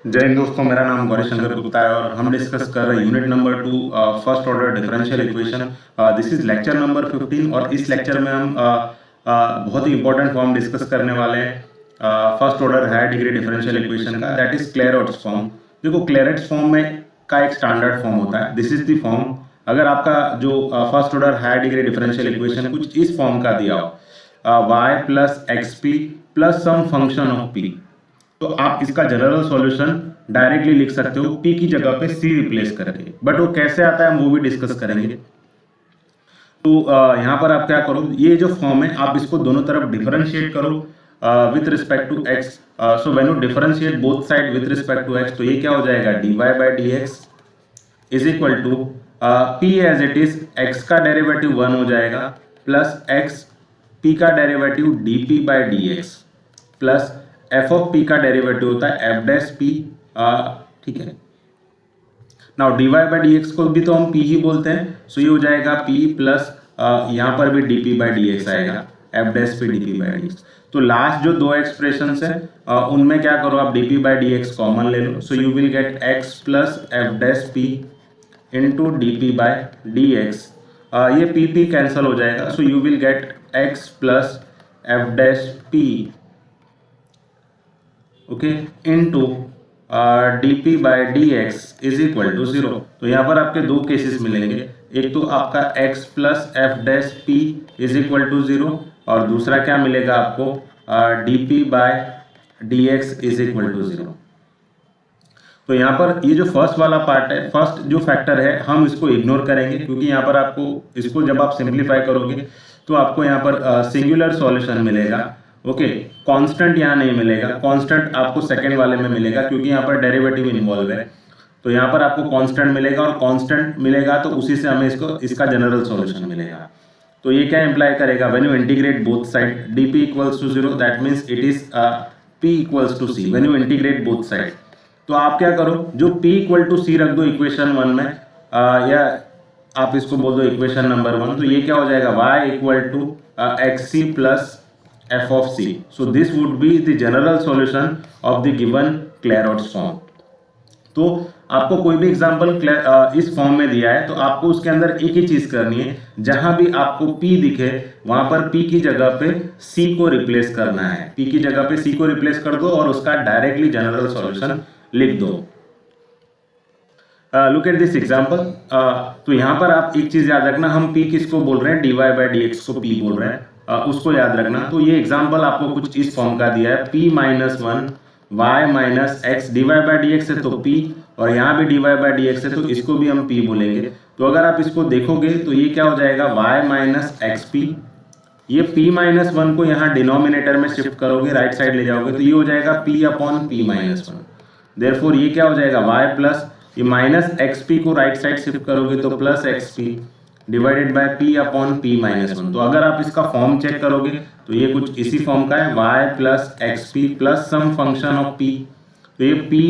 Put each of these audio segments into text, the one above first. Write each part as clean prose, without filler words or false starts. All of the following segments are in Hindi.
जय हिंद दोस्तों, मेरा नाम गौरी शंकर गुप्ता है और हम डिस्कस कर रहे हैं unit number 2 first order differential equation. This is lecture number 15 और इस लेक्चर में हम बहुत ही इंपॉर्टेंट फॉर्म डिस्कस करने वाले हैं first order higher degree differential equation का, दैट इज क्लेरॉट्स फॉर्म। देखो, क्लेरॉट्स फॉर्म में का एक स्टैंडर्ड फॉर्म होता है। This is the form. अगर आपका जो first order higher degree differential equation कुछ इस फॉर्म का दिया हो, y plus x p plus some function of p, तो आप इसका जनरल सॉल्यूशन डायरेक्टली लिख सकते हो p की जगह पे c रिप्लेस करके। बट वो कैसे आता है हम वो भी डिस्कस करेंगे। तो यहाँ पर आप क्या करो, ये जो फॉर्म है आप इसको दोनों तरफ डिफरेंशिएट करो with respect to x। So when you differentiate both side with respect to x, तो ये क्या हो जाएगा, dy by D x is equal to p as it is, x का डेरिवेटिव 1 हो जाएगा प्लस x p का derivative dp by D x plus f of p का डेरिवेटिव होता है एफ डैश पी। ठीक है, now d y by D x को भी तो हम पी ही बोलते हैं, सो ये हो जाएगा पी प्लस यहाँ पर भी D P by D X आएगा, F dash P D P by D X. तो लास्ट जो दो एक्सप्रेशन है उनमें क्या करो, आप D P by D X common ले लो, so you will get X plus F dash P into D P by D X. ये पी पी कैंसल हो जाएगा, so you will get X plus F dash P okay into D P by D x is equal to 0। तो यहाँ पर आपके दो केसेस मिलेंगे, एक तो आपका x plus F dash p is equal to 0 और दूसरा क्या मिलेगा आपको, d P by D x is equal to 0। तो यहाँ पर ये जो फर्स्ट वाला पार्ट है, फर्स्ट जो फैक्टर है, हम इसको इग्नोर करेंगे क्योंकि यहाँ पर आपको इसको जब आप सिंप्लीफाई करोगे तो आपको यहाँ पर सिंगुलर सॉल्यूशन मिलेगा। ओके, कांस्टेंट यहाँ नहीं मिलेगा, कांस्टेंट आपको सेकंड वाले में मिलेगा क्योंकि यहाँ पर डेरिवेटिव इन्वॉल्व है। तो यहाँ पर आपको कांस्टेंट मिलेगा और कांस्टेंट मिलेगा तो उसी से हमें इसका जनरल सॉल्यूशन मिलेगा। तो ये क्या इंप्लाई करेगा, when you integrate both side dp equals to 0, that means it is p equals to c when you integrate both side. तो आप क्या करो, जो p इक्वल टू c रख दो इक्वेशन 1 में, या आप इसको बोल दो इक्वेशन नंबर 1। तो ये क्या हो जाएगा, y equal to x C plus f of c. So this would be the general solution of the given Clairaut's form. तो आपको कोई भी एग्जांपल इस फॉर्म में दिया है तो आपको उसके अंदर एक ही चीज करनी है, जहां भी आपको p दिखे वहां पर p की जगह पे c को रिप्लेस करना है। p की जगह पे c को रिप्लेस कर दो और उसका डायरेक्टली जनरल सॉल्यूशन लिख दो। Look at this example. तो यहां पर आप एक चीज याद रखना, हम p किसको बोल रहे हैं, dy बाई डी एक्स को p बोल रहे हैं, उसको याद रखना। तो ये एग्जांपल आपको कुछ इस फॉर्म का दिया है, p minus 1 y minus x d y by D x है तो p, और यहाँ भी d y by D x है तो इसको भी हम p बोलेंगे। तो अगर आप इसको देखोगे तो ये क्या हो जाएगा, y माइनस एक्स पी। ये p माइनस 1 को यहाँ डिनोमिनेटर में शिफ्ट करोगे, राइट साइड ले जाओगे तो ये हो जाएगा p upon p minus 1। Therefore ये क्या हो जाएगा, y प्लस ये माइनस एक्स पी को राइट साइड शिफ्ट करोगे तो plus x P divided by p upon p minus 1। तो अगर आप इसका फॉर्म चेक करोगे तो ये कुछ इसी फॉर्म का है, y plus x p plus some function of p। तो ये p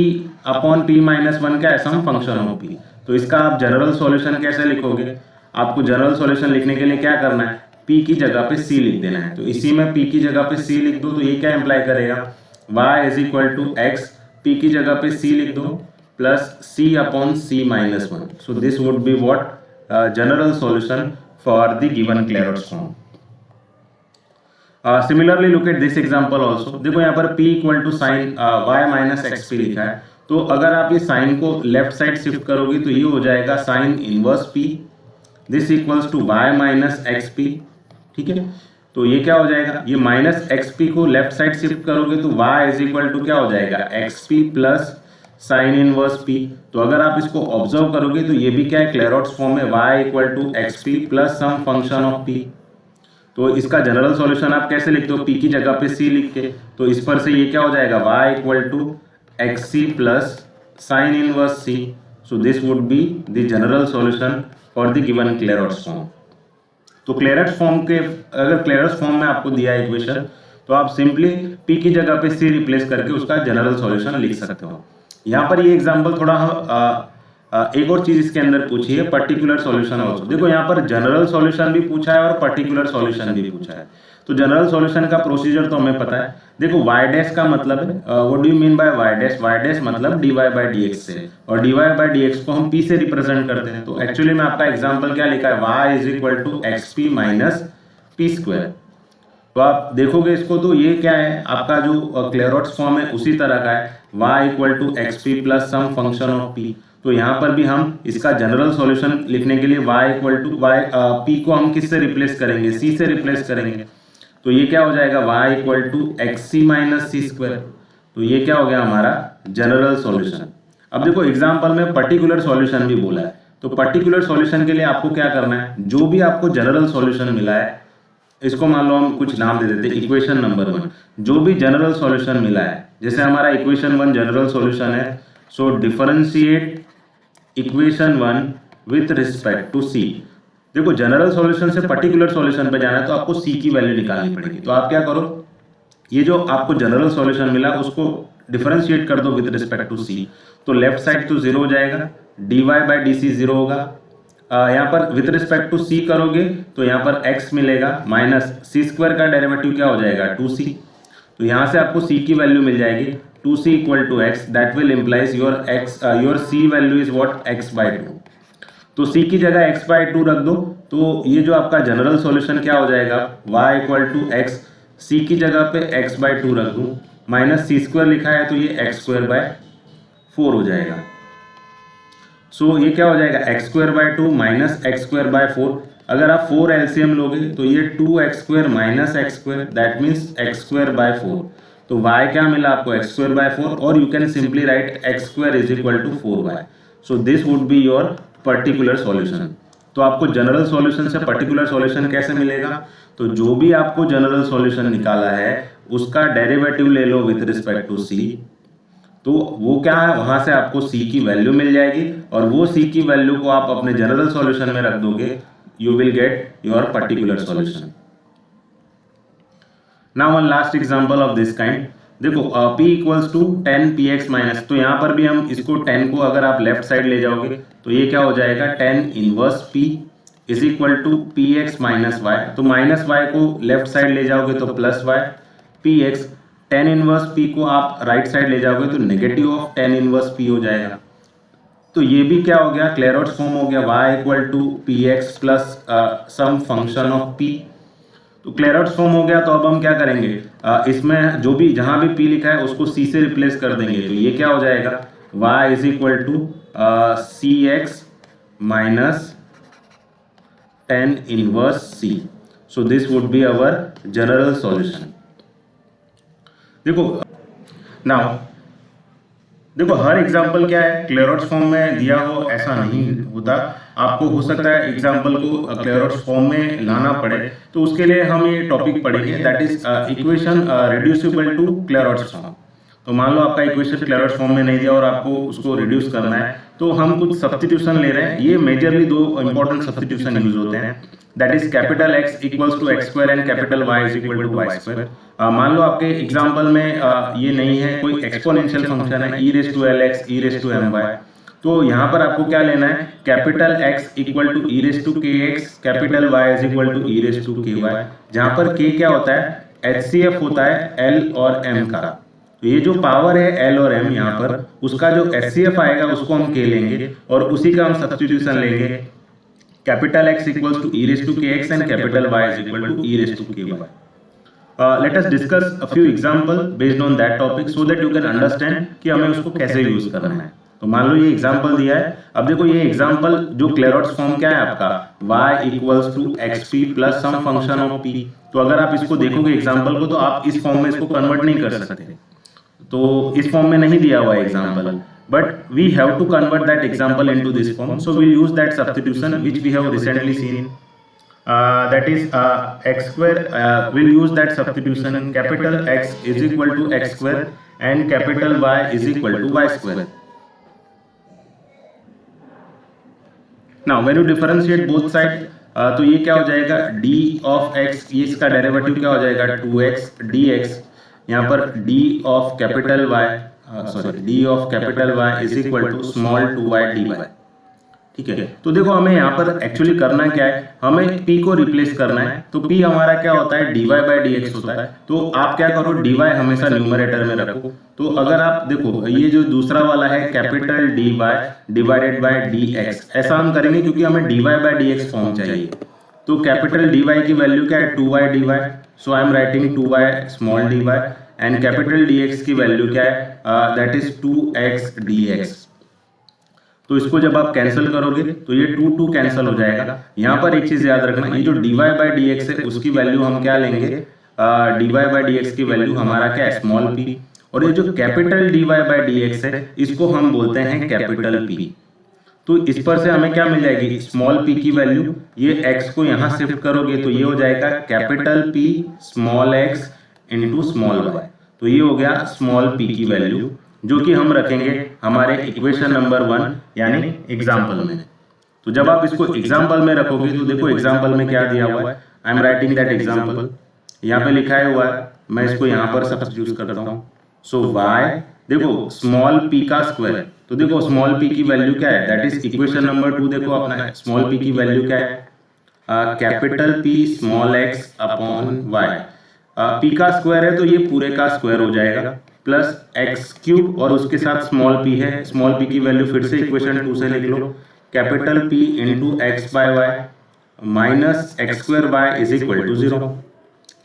अपॉन p माइनस 1 का है, सम फंक्शन ऑफ p। तो इसका आप जनरल सॉल्यूशन कैसे लिखोगे, आपको जनरल सॉल्यूशन लिखने के लिए क्या करना है, p की जगह पे c लिख देना है। तो इसी में p की जगह पे c लिख दो, तो ये क्या इंप्लाई करेगा, y is equal to x, p की जगह पे c लिख दो plus c upon c minus 1। So this would be what general solution for the given Clairaut's form. Similarly, look at this example also. देखो यहाँ पर p equal to sine y minus x p लिखा है, तो अगर आप ये साइन को लेफ्ट साइड शिफ्ट करोगे तो ये हो जाएगा sine inverse p, this equals to y minus x p. ठीक है, तो ये क्या हो जाएगा, ये माइनस एक्स पी को लेफ्ट साइड शिफ्ट करोगे तो y इज इक्वल टू क्या हो जाएगा, x p plus sine inverse p। तो अगर आप इसको ऑब्जर्व करोगे तो ये भी क्या है, क्लेरॉट्स फॉर्म में, y equal to x p plus some function of p। तो इसका जनरल सॉल्यूशन आप कैसे लिखते हो, p की जगह पे c लिख के, तो इस पर से ये क्या हो जाएगा, y equal to x C plus sine inverse c। So this would be the general solution for the given Clairaut's form. तो क्लेरॉट्स फॉर्म के, अगर क्लेरॉट्स फॉर्म में आपको दिया है इक्वेशन, तो आप सिंपली p की जगह पे c रिप्लेस करके उसका जनरल सॉल्यूशन लिख सकते हो। यहाँ पर ये एग्जांपल थोड़ा एक और चीज इसके अंदर पूछी है, पर्टिकुलर सॉल्यूशन ऑल्सो। देखो यहाँ पर जनरल सॉल्यूशन भी पूछा है और पर्टिकुलर सॉल्यूशन भी पूछा है। तो जनरल सॉल्यूशन का प्रोसीजर तो हमें पता है। देखो y डैश का मतलब है, what do you mean by y dash? y dash मतलब dy बाय dx से, और dy बाय dx को हम p से रिप्रेजेंट करते हैं। तो एक्चुअली में आपका एग्जांपल क्या लिखा है, y is equal to xp minus p square. तो आप देखोगे इसको तो ये क्या है, आपका जो क्लेरॉट्स फॉर्म है उसी तरह का है, y equal to x p plus some function of p। तो यहाँ पर भी हम इसका जनरल सॉल्यूशन लिखने के लिए y इक्वल टू p को हम किससे रिप्लेस करेंगे, c से रिप्लेस करेंगे। तो ये क्या हो जाएगा, y equal to x c minus c square. तो ये क्या हो गया हमारा जनरल सॉल्यूशन। अब देखो एग्जांपल में पर्टिकुलर सॉल्यूशन भी बोला है, तो पर्टिकुलर सॉल्यूशन के लिए आपको क्या करना है, जो भी आपको जनरल सॉल्यूशन मिला है, इसको मान लो हम कुछ नाम दे देते हैं, इक्वेशन नंबर 1। जो भी जनरल सॉल्यूशन मिला है, जैसे हमारा इक्वेशन 1 जनरल सॉल्यूशन है, so differentiate equation 1 with respect to C. देखो जनरल सॉल्यूशन से पर्टिकुलर सॉल्यूशन पे जाना है तो आपको सी की वैल्यू निकालनी पड़ेगी। तो आप क्या करो, ये जो आपको जनरल सॉल्यूशन मिला उसको डिफरेंशिएट कर दो विद रिस्पेक्ट टू सी। तो लेफ्ट साइड तो जीरो हो जाएगा, d y by d c zero होगा। यहाँ पर विद रिस्पेक्ट टू सी करोगे तो यहाँ पर x मिलेगा, माइनस सी स्क्वायर का डेरिवेटिव क्या हो जाएगा 2c। तो यहाँ से आपको c की वैल्यू मिल जाएगी 2c equal to x, that will implies your c value is what x by 2। तो c की जगह x बाई 2 रख दो, तो ये जो आपका जनरल सॉल्यूशन क्या हो जाएगा, y equal to x, c की जगह पे x बाई 2 रख दूँ, माइनस सी स्क्वायर लिखा है तो ये x स्क्वायर बाय 4 हो जाएगा। सो ये क्या हो जाएगा, x square bye 2 minus x square by 4। अगर आप 4 एलसीएम लोगे तो ये 2x square minus x square, that means x square by 4। तो y क्या मिला आपको, एक्स स्क्वायर बाय 4, और you can simply write x square is equal to 4y। So this would be your particular solution. तो आपको जनरल सॉल्यूशन से पर्टिकुलर सॉल्यूशन कैसे मिलेगा, तो जो भी आपको जनरल सॉल्यूशन निकाला है उसका डेरिवेटिव ले लो विथ रिस्पेक्ट टू सी, तो वो क्या है, वहां से आपको c की वैल्यू मिल जाएगी, और वो c की वैल्यू को आप अपने जनरल सॉल्यूशन में रख दोगे, you will get your particular solution. Now one last example of this kind. देखो p इक्वल्स टू 10px माइनस, तो यहाँ पर भी हम इसको 10 को अगर आप लेफ्ट साइड ले जाओगे तो ये क्या हो जाएगा, 10 inverse p is equal to px minus y। तो माइनस y को लेफ्ट साइड ले जाओगे तो plus y, px 10 inverse p को आप राइट साइड ले जाओगे तो नेगेटिव ऑफ 10 इनवर्स p हो जाएगा। तो ये भी क्या हो गया, क्लेरॉट्स फॉर्म हो गया, y equal to px plus some function of p। तो क्लेरॉट्स फॉर्म हो गया। तो अब हम क्या करेंगे, इसमें जो भी जहां भी p लिखा है उसको c से रिप्लेस कर देंगे। तो ये क्या हो जाएगा, y is equal to cx minus 10 inverse c। So this would be our general solution. देखो नाउ देखो हर एग्जांपल क्या है, क्लेरॉट्स फॉर्म में दिया हो ऐसा नहीं होता। आपको हो सकता है एग्जांपल को क्लेरॉट्स फॉर्म में लाना पड़े, तो उसके लिए हम ये टॉपिक पढ़ेंगे, that is equation reducible to Clairaut's form. तो मान लो आपका इक्वेशन क्लेरॉट्स फॉर्म में नहीं दिया और आपको उसको रिड्यूस करना है, तो हम कुछ सब्स्टिट्यूशन ले रहे हैं। ये मेजरली दो इंपॉर्टेंट सब्स्टिट्यूशन यूज होते हैं, that is capital x equals to x square and capital y is equal to y square. मान लो आपके एग्जांपल में ये नहीं है, कोई एक्सपोनेंशियल फंक्शन है e raise to lx e raise to my, तो यहाँ पर आपको क्या लेना है, capital x equal to e raise to kx, capital y is equal to e raise to ky, जहाँ पर k क्या होता है, HCF होता है l और m का। तो ये जो पावर है l और m यहाँ पर, उसका जो HCF आएगा उसको हम k लेंगे और उसी का हम सब्स्टिट्यूशन लेंगे, capital x equals to e raise to kx and capital y is equal to e raise to ky। Let us discuss a few example based on that topic so that you can understand कि हमें उसको कैसे यूज करना है। तो मान लो ये एग्जांपल दिया है। अब देखो ये एग्जांपल जो क्लेरॉट्स फॉर्म क्या है आपका, y equals to xp plus some function of p। तो अगर आप इसको देखोगे एग्जांपल को, तो आप इस फॉर्म में इसको कन्वर्ट नहीं कर सकते, तो इस फॉर्म में नहीं दिया हुआ example, but we have to convert that example into this form, so we will use that substitution which we have recently seen, that is x square, we'll use that substitution, capital X is equal to x square and capital Y is equal to y square. Now when you differentiate both side, तो ये क्या हो जाएगा, d of x, ये इसका डेरिवेटिव क्या हो जाएगा 2x dx, यहाँ पर d of capital Y, d of capital Y is equal to small 2y dy। ठीक है। तो देखो हमें यहाँ पर एक्चुअली करना क्या है, हमें p को रिप्लेस करना है। तो p हमारा क्या होता है, dy बाई dx होता है। तो आप क्या करो, dy हमेशा न्यूमरेटर में रखो। तो अगर आप देखो ये जो दूसरा वाला है capital dy divided by dx, ऐसा हम करेंगे क्योंकि हमें dy बाय dx फॉर्म चाहिए। तो कैपिटल dy की वैल्यू क्या है, 2y dy, so I am writing 2y small dy, and capital dx की वैल्यू क्या है, दैट इज 2x dx। तो इसको जब आप कैंसिल करोगे तो ये 2 कैंसिल हो जाएगा। यहाँ पर एक चीज याद रखना, ये जो dy बाई dx है उसकी वैल्यू हम क्या लेंगे, dy बाई dx की वैल्यू हमारा क्या है, स्मॉल p, और ये जो कैपिटल dy बाई dx है इसको हम बोलते हैं कैपिटल p। तो इस पर से हमें क्या मिल जाएगी, स्मॉल p की वैल्यू, ये x को यहाँ शिफ्ट करोगे तो ये हो जाएगा capital p small x into small y। तो ये हो गया स्मॉल p की वैल्यू, जो कि हम रखेंगे हमारे इक्वेशन नंबर 1 यानी एग्जाम्पल में। तो जब आप इसको एग्जाम्पल में रखोगे तो देखो एग्जाम्पल में क्या दिया हुआ है, I am writing that example, यहाँ पे लिखा हुआ है, मैं इसको यहाँ पर सब्स्टिट्यूट करता हूँ। सो y, देखो स्मॉल p का स्क्वायर, तो देखो स्मॉल p की वैल्यू क्या है, दैट इज इक्वेशन नंबर 2। देखो अपना स्मॉल p की वैल्यू क्या है, capital p small x upon y। p का स्क्वायर है तो ये पूरे का स्क्वायर हो जाएगा, प्लस एक्स क्यूब और उसके साथ स्मॉल p है। स्मॉल p की वैल्यू फिर से इक्वेशन 2 से लिख लो, capital p into X by Y minus x square Y is equal to 0।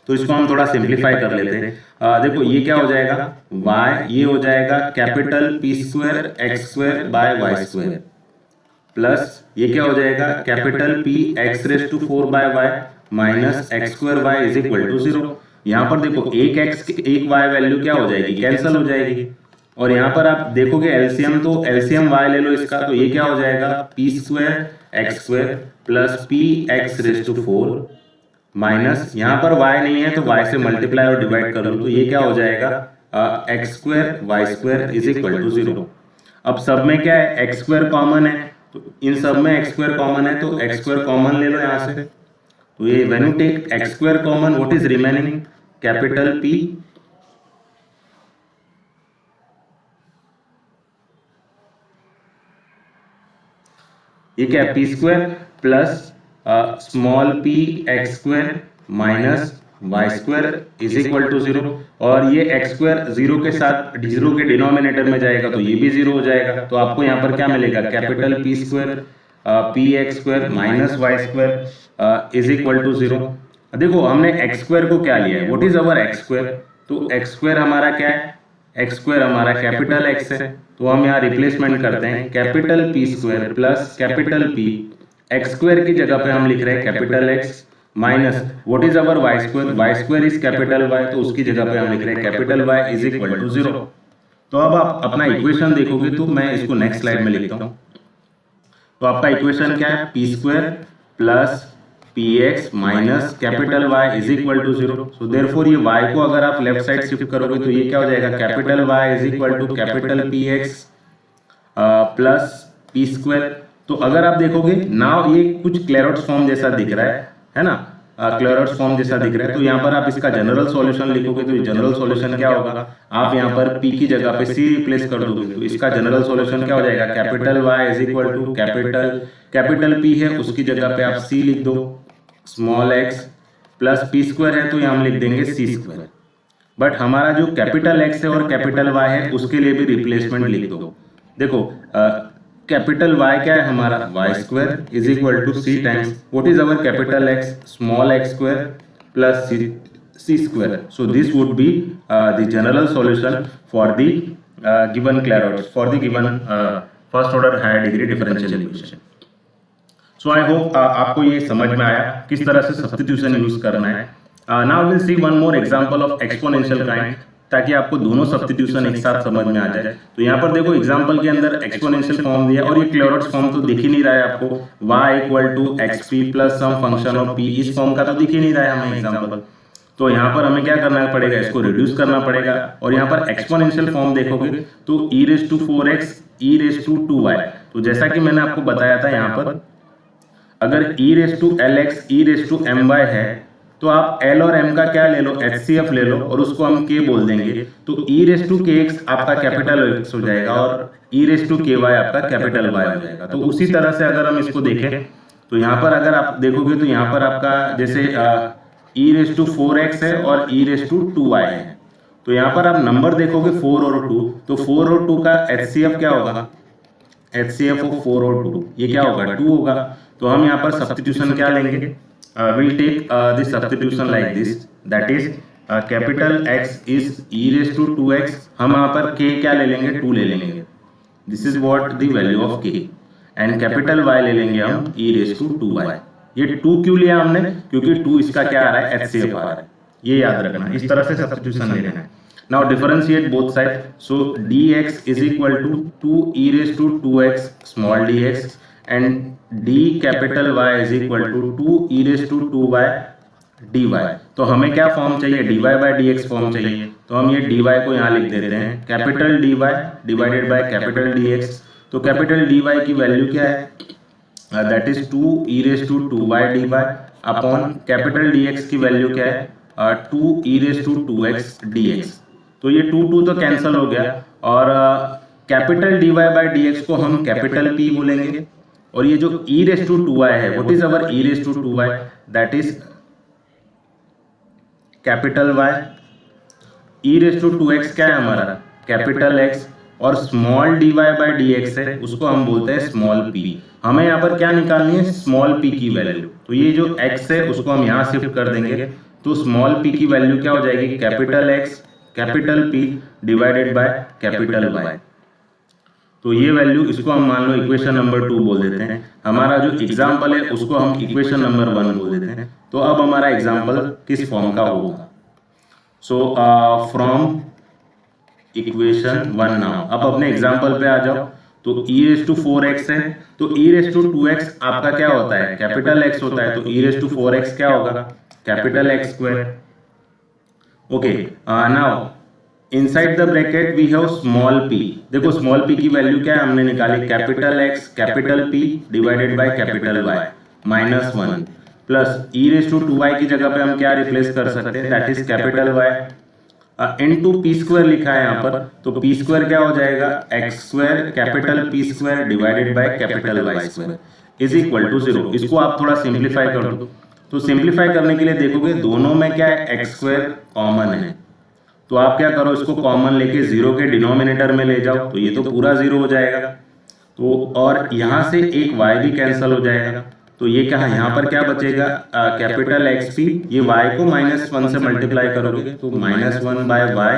तो इसको हम थोड़ा सिंप्लीफाई कर लेते हैं। देखो ये क्या हो जाएगा, y ये हो जाएगा capital p square x square by y square, plus ये क्या हो जाएगा capital p x raise to 4 by Y minus x square Y is equal to 0। यहाँ पर देखो एक x एक y वैल्यू क्या हो जाएगी, कैंसिल हो जाएगी। और यहाँ पर आप देखोगे एलसीएम, तो एलसीएम y ले लो इसका, तो ये क्या हो जाएगा p square x square plus p x raise to 4 minus, यहाँ पर y नहीं है तो y से मल्टीप्लाई और डिवाइड कर लो, तो ये क्या हो जाएगा x square y square is equal to 0। अब सब में क्या है, एक्स स्क्वायर कॉमन है, तो इन सब में एक्स स्क्वायर कॉमन है तो एक्स स्क्वायर कॉमन ले लो यहाँ से। तो ये when you take x square common, what is remaining, capital P ये क्या है, p square plus small p x square minus y square is equal to 0। और ये एक्स स्क्वायर 0 के साथ 0 के डिनोमिनेटर में जाएगा तो ये भी 0 हो जाएगा। तो आपको यहाँ पर क्या मिलेगा, capital p square p x square minus y square is equal to 0। देखो हमने एक्स स्क्वायर को क्या लिया है, what is our x square, तो एक्स स्क्वायर हमारा क्या है, एक्स स्क्वायर हमारा कैपिटल एक्स है, तो हम यहाँ रिप्लेसमेंट करते हैं capital p square plus capital p, x square की जगह पे हम लिख रहे हैं capital x minus what is our Y square, y square is capital y, तो उसकी जगह पे हम लिख रहे हैं capital y is equal to 0। तो अब आप अपना इक्वेशन देखोगे तो मैं इसको नेक्स्ट स्लाइड में लिखता हूँ। तो आपका इक्वेशन क्या है, p square plus px minus capital y is equal to 0। So therefore ये y को अगर आप लेफ्ट साइड शिफ्ट करोगे तो ये क्या हो जाएगा, capital y is equal to capital px plus p square. तो अगर आप देखोगे नाउ ये कुछ क्लेरोट्स फॉर्म जैसा दिख रहा है ना, क्लेरोट्स फॉर्म जैसा दिख रहा है। तो यहाँ पर आप इसका जनरल सॉल्यूशन लिखोगे तो जनरल सॉल्यूशन क्या होगा, आप यहाँ पर p की जगह पे c रिप्लेस कर दोगे तो इसका जनरल सॉल्यूशन क्या हो जाएगा, capital y is equal to capital p है उसकी जगह पे आप c लिख दो, small x plus p square है तो यहाँ हम लिख देंगे c स्क्वायर। बट हमारा जो कैपिटल x है और कैपिटल y है उसके लिए भी रिप्लेसमेंट लिख दो। देखो कैपिटल y क्या है हमारा, y square is equal to c times what is our capital x, small x square plus c square. So this would be the general solution for the given Clairaut's for the given first order higher degree differential equation. So I hope आपको ये समझ में आया किस तरह से सब्स्टिट्यूशन यूज करना है। Now will see one more example of exponential kind, ताकि आपको दोनों सब्स्टिट्यूशन एक साथ समझ में आ जाए। तो यहाँ पर देखो एग्जांपल के अंदर एक्सपोनेंशियल फॉर्म दिया और ये क्लेरोट्स फॉर्म तो दिख ही नहीं रहा है आपको, y equal to x p plus some function of p, इस फॉर्म का तो दिख ही नहीं रहा है हमें एग्जाम्पल। तो यहाँ पर हमें क्या करना पड़ेगा, इसको रिड्यूस करना पड़ेगा। और यहाँ पर एक्सपोनेंशियल फॉर्म देखोगे तो e raise to 4x e raise to 2y। तो जैसा कि मैंने आपको बताया था यहाँ पर अगर e raise to lx e raise to my है तो आप L और M का क्या ले लो, HCF ले लो और उसको हम K बोल देंगे, तो e रेस टू kx आपका कैपिटल X हो जाएगा और e रेस टू ky आपका कैपिटल Y हो जाएगा। तो उसी तरह से अगर हम इसको देखें तो यहाँ पर अगर आप देखोगे तो यहाँ पर आपका जैसे e रेस टू 4x है और e रेस टू 2y है, तो यहाँ पर आप नंबर देखोगे 4 और 2, तो 4 और 2 का HCF क्या होगा, HCF ऑफ 4 और 2 ये क्या होगा, 2 होगा। तो हम यहाँ पर सब्स्टिट्यूशन क्या लेंगे, will take this substitution like this, that is capital X is e raise to 2x, हम यहाँ पर k क्या ले लेंगे, 2 ले लेंगे, this is what the value of k, and capital Y ले लेंगे हम e रेस टू 2y। ये 2 क्यों लिया हमने, क्योंकि 2 इसका क्या आ रहा है, HCF आ रहा है, ये याद रखना, इस तरह से सब्स्टिट्यूशन लेना है। Now differentiate both sides. So dx is equal to 2 e raised to 2x small dx and d capital Y is equal to 2 e raised to 2y dy। तो हमें क्या फॉर्म चाहिए, dy by dx फॉर्म चाहिए, तो हम ये dy को यहाँ लिख देते हैं capital dy divided by capital dx। तो कैपिटल dy की वैल्यू क्या है, that is 2 e raised to 2y dy upon capital dx की वैल्यू क्या है, 2 e raised to 2x dx। तो ये 2 2 तो कैंसिल हो गया और कैपिटल dy बाय dx को हम कैपिटल P बोलेंगे और ये जो e रेस टू 2y है, what is our e raise to 2y, that is capital Y, e raise to 2x क्या है हमारा, कैपिटल X, और स्मॉल dy बाय dx है उसको हम बोलते हैं स्मॉल p। हमें यहाँ पर क्या निकालनी है, स्मॉल p की वैल्यू, तो ये जो x है उसको हम यहाँ शिफ्ट कर देंगे, तो स्मॉल p की वैल्यू क्या हो जाएगी, capital X capital P divided by capital Y। तो ये वैल्यू इसको हम मान लो इक्वेशन नंबर 2 बोल देते हैं, हमारा जो एग्जाम्पल है उसको हम इक्वेशन नंबर 1 बोल देते हैं। तो अब हमारा एग्जाम्पल किस फॉर्म का होगा, सो फ्रॉम इक्वेशन 1 नाउ, अब अपने एग्जाम्पल पे आ जाओ। तो e रेस टू 4x है, तो e रेस टू 2x आपका क्या होता है, कैपिटल X होता है, तो e रेस टू 4x क्या होगा, capital X square. Okay, now inside the bracket we have small p। देखो स्मॉल p की वैल्यू क्या है, हमने निकाली capital X capital P divided by capital Y minus 1 plus e raise to 2y की जगह पे हम क्या रिप्लेस कर सकते हैं, that is capital Y into p square लिखा है यहाँ पर, तो p स्क्वायर क्या हो जाएगा, x square capital P square divided by capital Y square is equal to 0। इसको आप थोड़ा सिंप्लीफाई कर दो, तो सिंप्लीफाई करने के लिए देखोगे दोनों में क्या है, x स्क्वायर कॉमन है, तो आप क्या करो इसको कॉमन लेके 0 के डिनोमिनेटर में ले जाओ, तो ये तो पूरा 0 हो जाएगा, तो और यहाँ से एक y भी कैंसिल हो जाएगा, तो ये क्या है, यहाँ पर क्या बचेगा, कैपिटल XP, ये y को -1 से मल्टीप्लाई करोगे तो -1 बाय y,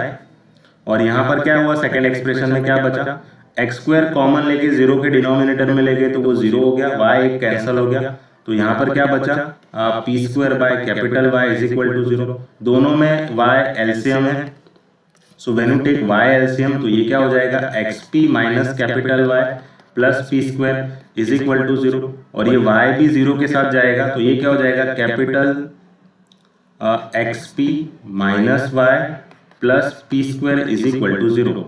और यहाँ पर क्या हुआ, सेकेंड एक्सप्रेशन में क्या बचा, x स्क्वायर कॉमन लेके 0 के डिनोमिनेटर में ले गए तो वो 0 हो गया, y एक कैंसिल हो गया, तो यहाँ पर क्या बचा, p square by capital Y is equal to 0। दोनों में y एलसीएम है, so when you take y LCM तो ये क्या हो जाएगा, xp minus capital Y plus p square is equal to 0, और ये y भी 0 के साथ जाएगा, तो ये क्या हो जाएगा, capital xp minus y plus p square is equal to 0।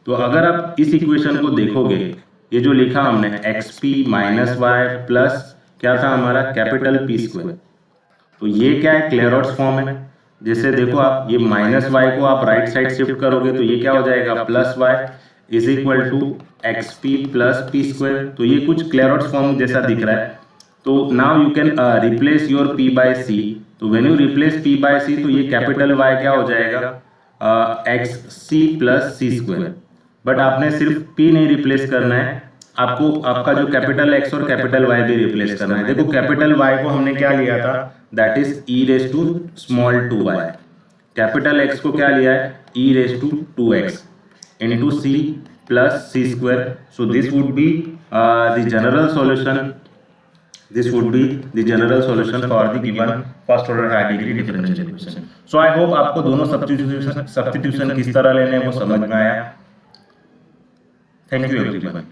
तो अगर आप इस इक्वेशन को देखोगे, ये जो लिखा हमने xp माइनस y प्लस क्या था हमारा, कैपिटल P स्क्वायर, तो ये क्या है, क्लेरॉट्स फॉर्म है। जैसे देखो आप ये माइनस y को आप राइट साइड शिफ्ट करोगे तो ये क्या हो जाएगा, plus y is equal to xp plus p square, तो ये कुछ क्लेरॉट्स फॉर्म जैसा दिख रहा है। तो now you can replace your p by c, तो when you replace p by c तो ये कैपिटल Y क्या हो जाएगा, xc plus c square, but आपने सिर्फ p नहीं रिप्लेस करना है, आपको आपका जो कैपिटल X और कैपिटल Y भी रिप्लेस करना है। देखो कैपिटल Y को हमने क्या लिया था, that is e raise to small 2y, capital X को क्या लिया है, e raise to 2x into c plus c square. So this would be the general solution, this would be the general solution for the given first order high degree differential equation. So I hope आपको दोनों सब्स्टिट्यूशन किस तरह लेने हैं वो समझ में आया। Thank you everyone.